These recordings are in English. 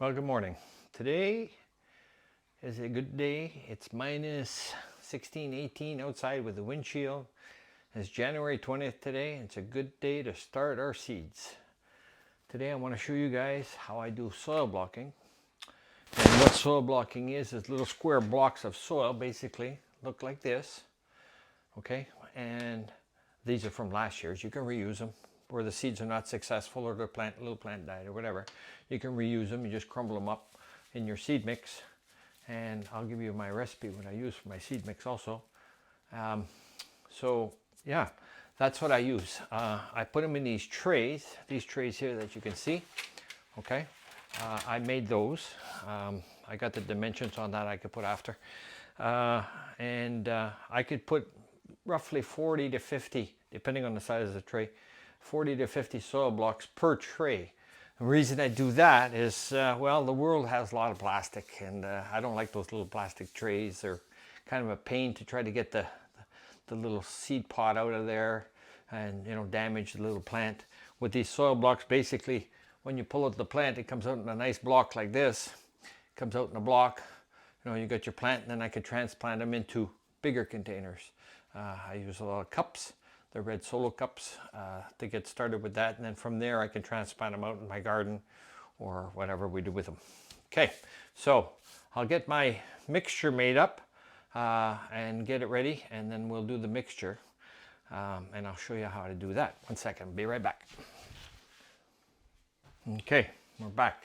Well, good morning. Today is a good day. It's minus 16, 18 outside with the wind chill. It's January 20th today. It's a good day to start our seeds. Today I want to show you guys how I do soil blocking. And what soil blocking is little square blocks of soil, basically look like this. Okay, and these are from last year's. You can reuse them. Where the seeds are not successful or the little plant died or whatever, you can reuse them. You just crumble them up in your seed mix, and I'll give you my recipe what I use for my seed mix also. So yeah, that's what I use. I put them in these trays here that you can see. Okay, I made those. I got the dimensions on that I could put after, and I could put roughly 40 to 50, depending on the size of the tray, 40 to 50 soil blocks per tray. The reason I do that is, well, the world has a lot of plastic, and I don't like those little plastic trays. They're kind of a pain to try to get the little seed pod out of there and, you know, damage the little plant. With these soil blocks, basically, when you pull out the plant, it comes out in a nice block like this. It comes out in a block. You know, you got your plant, and then I could transplant them into bigger containers. I use a lot of cups. The red Solo cups to get started with that, and then from there I can transplant them out in my garden or whatever we do with them. Okay, so I'll get my mixture made up and get it ready, and then we'll do the mixture, and I'll show you how to do that. 1 second, I'll be right back. Okay, we're back.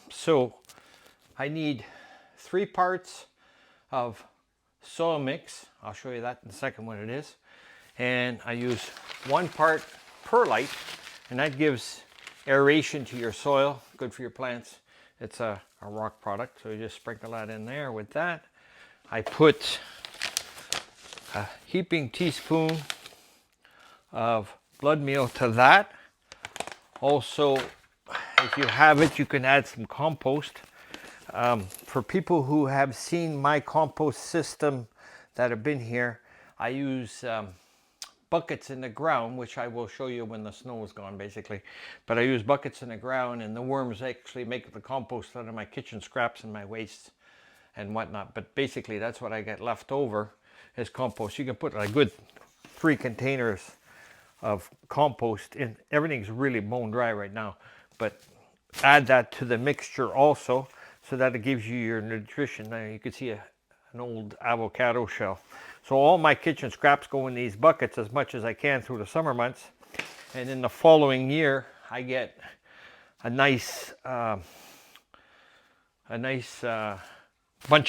So I need 3 parts of soil mix. I'll show you that in a second what it is. And I use 1 part perlite, and that gives aeration to your soil, good for your plants. It's a rock product, so you just sprinkle that in there. With that, I put a heaping teaspoon of blood meal to that. Also, if you have it, you can add some compost. For people who have seen my compost system that have been here, I use buckets in the ground, which I will show you when the snow is gone, basically. But I use buckets in the ground, and the worms actually make the compost out of my kitchen scraps and my wastes and whatnot. But basically, that's what I get left over is compost. You can put a good 3 containers of compost in. Everything's really bone dry right now, but add that to the mixture also, so that it gives you your nutrition. Now you can see an old avocado shell. So all my kitchen scraps go in these buckets as much as I can through the summer months, and in the following year I get a nice bunch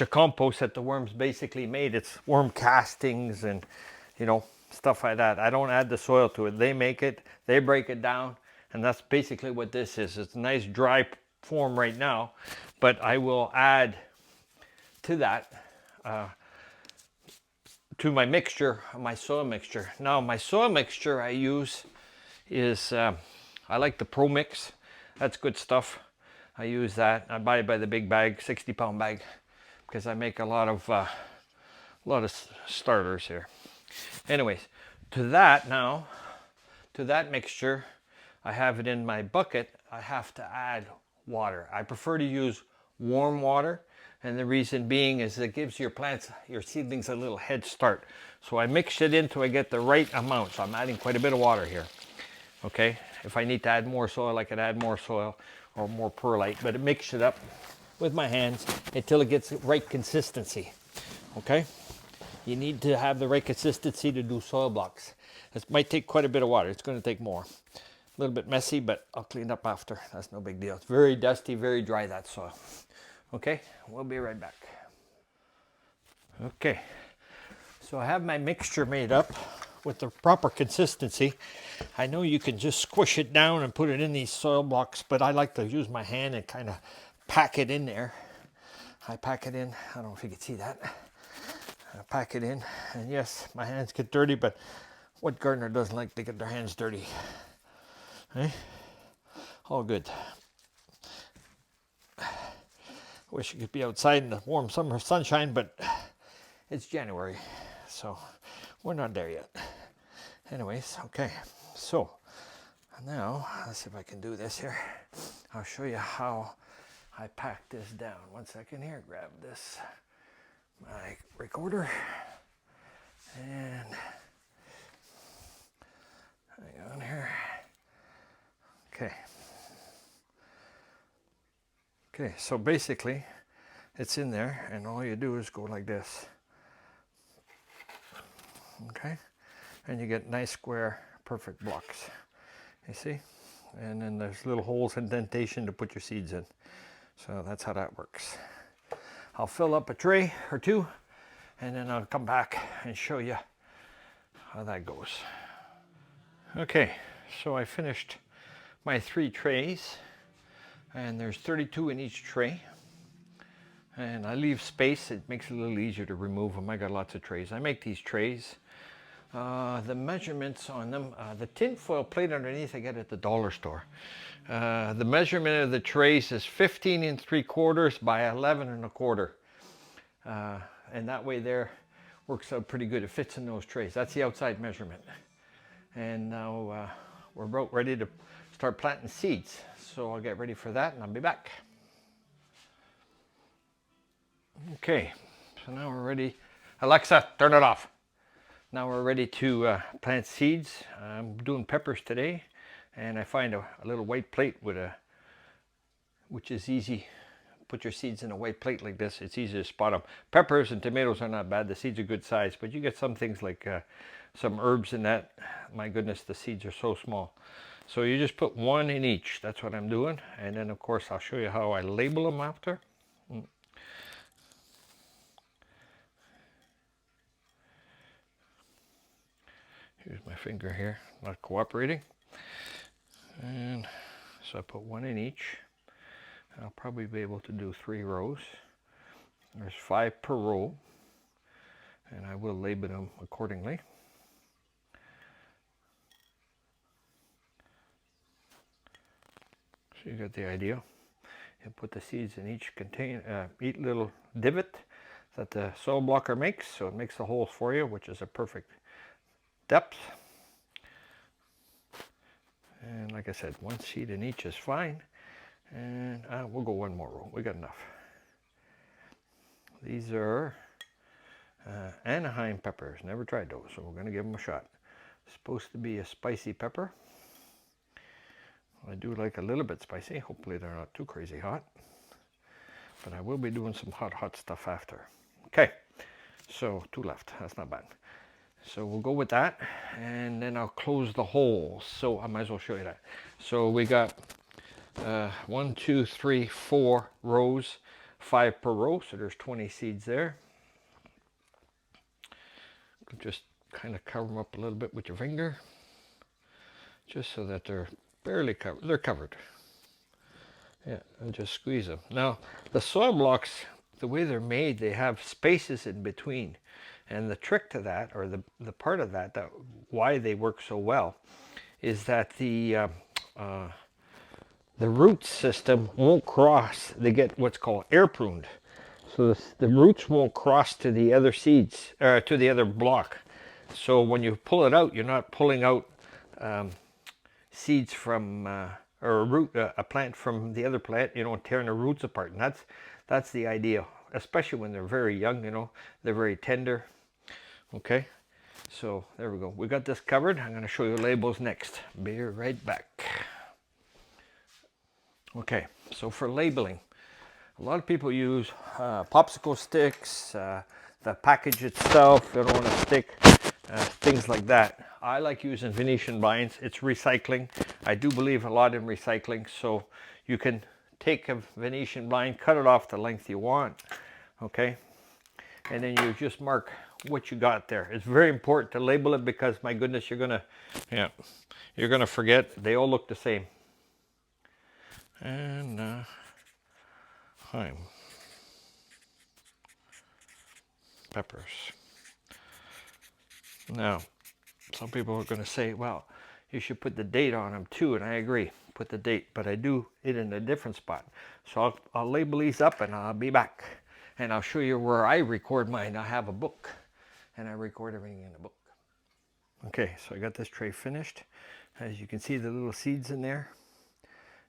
of compost that the worms basically made. It's worm castings and, you know, stuff like that. I don't add the soil to it. They make it, they break it down, and that's basically what this is. It's a nice dry form right now, but I will add to that to my mixture, my soil mixture. Now my soil mixture I use is I like the Pro Mix. That's good stuff. I use that. I buy it by the big bag, 60-pound bag, because I make a lot of starters here. Anyways, to that mixture, I have it in my bucket. I have to add water. I prefer to use warm water, and the reason being is it gives your plants, your seedlings, a little head start. So I mix it until I get the right amount. So I'm adding quite a bit of water here. Okay, if I need to add more soil, I could add more soil or more perlite, but I mix it up with my hands until it gets the right consistency. Okay, you need to have the right consistency to do soil blocks. This might take quite a bit of water. It's going to take more. A little bit messy, but I'll clean up after. That's no big deal. It's very dusty, very dry, that soil. Okay, we'll be right back. Okay, so I have my mixture made up with the proper consistency. I know you can just squish it down and put it in these soil blocks, but I like to use my hand and kind of pack it in there. I pack it in. I don't know if you can see that. I pack it in, and yes, my hands get dirty, but what gardener doesn't like to get their hands dirty? Eh? All good. Wish you could be outside in the warm summer sunshine, but it's January, so we're not there yet. Anyways, okay, so now let's see if I can do this here. I'll show you how I pack this down. One second here, grab this, my recorder, and hang on here. Okay. Okay, so basically it's in there and all you do is go like this. Okay, and you get nice square perfect blocks, you see, and then there's little holes, indentation to put your seeds in. So that's how that works. I'll fill up a tray or two and then I'll come back and show you how that goes. Okay, so I finished my 3 trays and there's 32 in each tray. And I leave space, it makes it a little easier to remove them. I got lots of trays. I make these trays. The measurements on them, the tin foil plate underneath I get at the dollar store. The measurement of the trays is 15 3/4 by 11 1/4. And that way there works out pretty good. It fits in those trays. That's the outside measurement. And now we're about ready to start planting seeds. So I'll get ready for that and I'll be back. Okay, so now we're ready. Alexa, turn it off. Now we're ready to plant seeds. I'm doing peppers today, and I find a little white plate which is easy. Put your seeds in a white plate like this. It's easy to spot them. Peppers and tomatoes are not bad. The seeds are good size, but you get some things like some herbs in that. My goodness, the seeds are so small. So you just put 1 in each. That's what I'm doing. And then of course I'll show you how I label them after. Here's my finger here, not cooperating. And so I put 1 in each. I'll probably be able to do 3 rows. There's 5 per row, and I will label them accordingly. So you got the idea. You put the seeds in each little divot that the soil blocker makes, so it makes the holes for you, which is a perfect depth. And like I said, 1 seed in each is fine. And we'll go 1 more row. We got enough. These are Anaheim peppers. Never tried those, so we're going to give them a shot. It's supposed to be a spicy pepper. I do like a little bit spicy. Hopefully they're not too crazy hot. But I will be doing some hot stuff after. Okay, so 2 left. That's not bad. So we'll go with that, and then I'll close the holes. So I might as well show you that. So we got 1, 2, 3, 4 rows, 5 per row. So there's 20 seeds there. Just kind of cover them up a little bit with your finger, just so that they're barely covered. They're covered. Yeah, and just squeeze them. Now the soil blocks, the way they're made, they have spaces in between. And the trick to that, or the part of that why they work so well, is that the root system won't cross. They get what's called air pruned, so the roots won't cross to the other seeds, to the other block. So when you pull it out, you're not pulling out seeds from or a plant from the other plant. You know, tearing the roots apart, and that's the idea. Especially when they're very young. You know, they're very tender. Okay, so there we go. We got this covered. I'm going to show you labels next. Be right back. Okay, so for labeling, a lot of people use popsicle sticks, the package itself. They don't want to stick, things like that. I like using Venetian blinds. It's recycling. I do believe a lot in recycling. So you can take a Venetian blind, cut it off the length you want. Okay, and then you just mark what you got there. It's very important to label it because, my goodness, you're gonna forget. They all look the same. And thyme, peppers. Now, some people are going to say, well, you should put the date on them too, and I agree, put the date, but I do it in a different spot. So I'll label these up and I'll be back, and I'll show you where I record mine. I have a book, and I record everything in a book. Okay, so I got this tray finished. As you can see, the little seeds in there.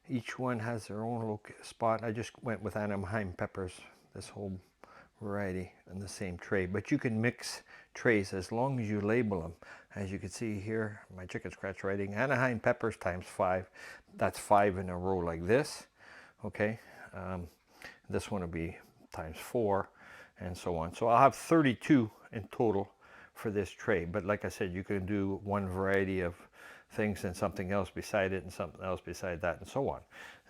Each one has their own little spot. I just went with Anaheim peppers, this whole variety in the same tray. But you can mix trays as long as you label them. As you can see here, my chicken scratch writing, Anaheim peppers times 5. That's 5 in a row like this. Okay, this one will be times 4 and so on. So I'll have 32 in total for this tray. But like I said, you can do one variety of things and something else beside it and something else beside that and so on.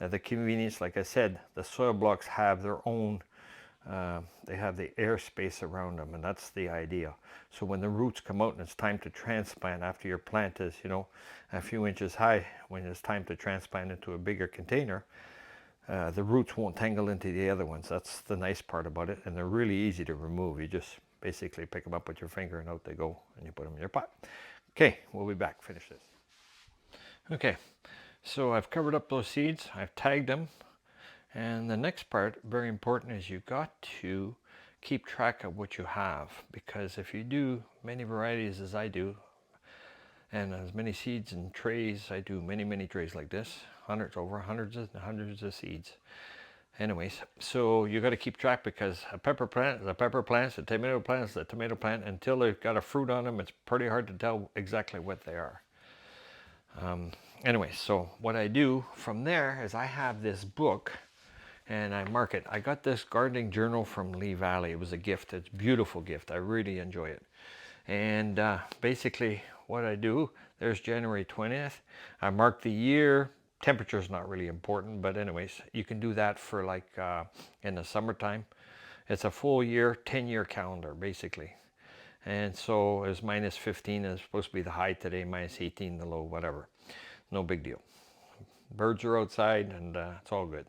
The convenience, like I said, the soil blocks have their own, they have the airspace around them, and that's the idea. So when the roots come out and it's time to transplant after your plant is, you know, a few inches high, when it's time to transplant into a bigger container, the roots won't tangle into the other ones. That's the nice part about it, and they're really easy to remove. You just basically pick them up with your finger and out they go, and you put them in your pot. Okay, we'll be back, finish this. Okay, so I've covered up those seeds, I've tagged them, and the next part, very important, is you've got to keep track of what you have, because if you do many varieties as I do, and as many seeds and trays, I do many trays like this, hundreds and hundreds of seeds. Anyways, so you got to keep track, because a pepper plant is a pepper plant, a tomato plant is a tomato plant. Until they've got a fruit on them, it's pretty hard to tell exactly what they are. Anyway, so what I do from there is I have this book and I mark it. I got this gardening journal from Lee Valley. It was a gift. It's a beautiful gift. I really enjoy it. And basically what I do, there's January 20th. I mark the year. Temperature's not really important, but anyways, you can do that for like in the summertime. It's a full year, 10-year calendar basically. And so it's minus 15 is supposed to be the high today, minus 18 the low, whatever. No big deal. Birds are outside and it's all good.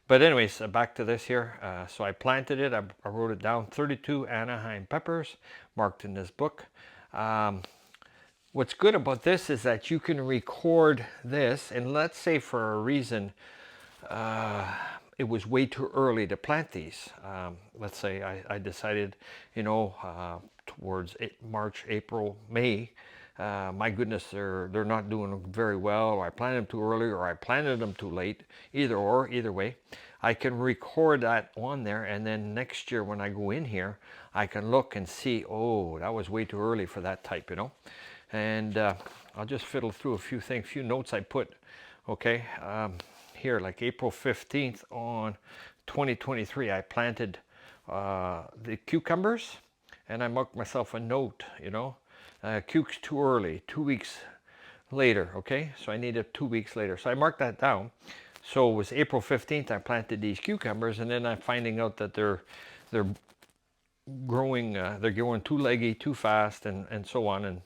But anyways, back to this here. So I planted it, I wrote it down, 32 Anaheim peppers marked in this book. What's good about this is that you can record this, and let's say for a reason it was way too early to plant these. Let's say I decided, you know, towards March, April, May, my goodness, they're not doing very well, or I planted them too early, or I planted them too late. Either way, I can record that on there, and then next year when I go in here, I can look and see, oh, that was way too early for that type, you know. And I'll just fiddle through a few notes I put. Okay, here, like April 15th on 2023, I planted the cucumbers, and I marked myself a note, you know, cukes too early, 2 weeks later. Okay, so I needed 2 weeks later, so I marked that down. So it was April 15th I planted these cucumbers, and then I'm finding out that they're growing, they're growing too leggy, too fast, and so on. And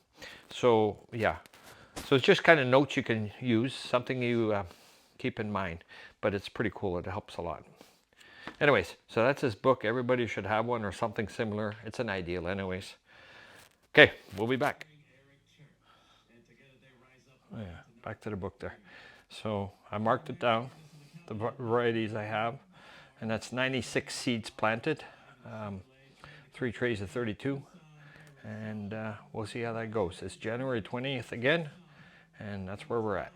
so yeah, so it's just kind of notes you can use, something you keep in mind, but it's pretty cool. It helps a lot. Anyways, so that's this book. Everybody should have one or something similar. It's an ideal anyways. Okay, we'll be back. Oh yeah, back to the book there. So I marked it down, the varieties I have, and that's 96 seeds planted, 3 trays of 32, and we'll see how that goes. It's January 20th again, and that's where we're at.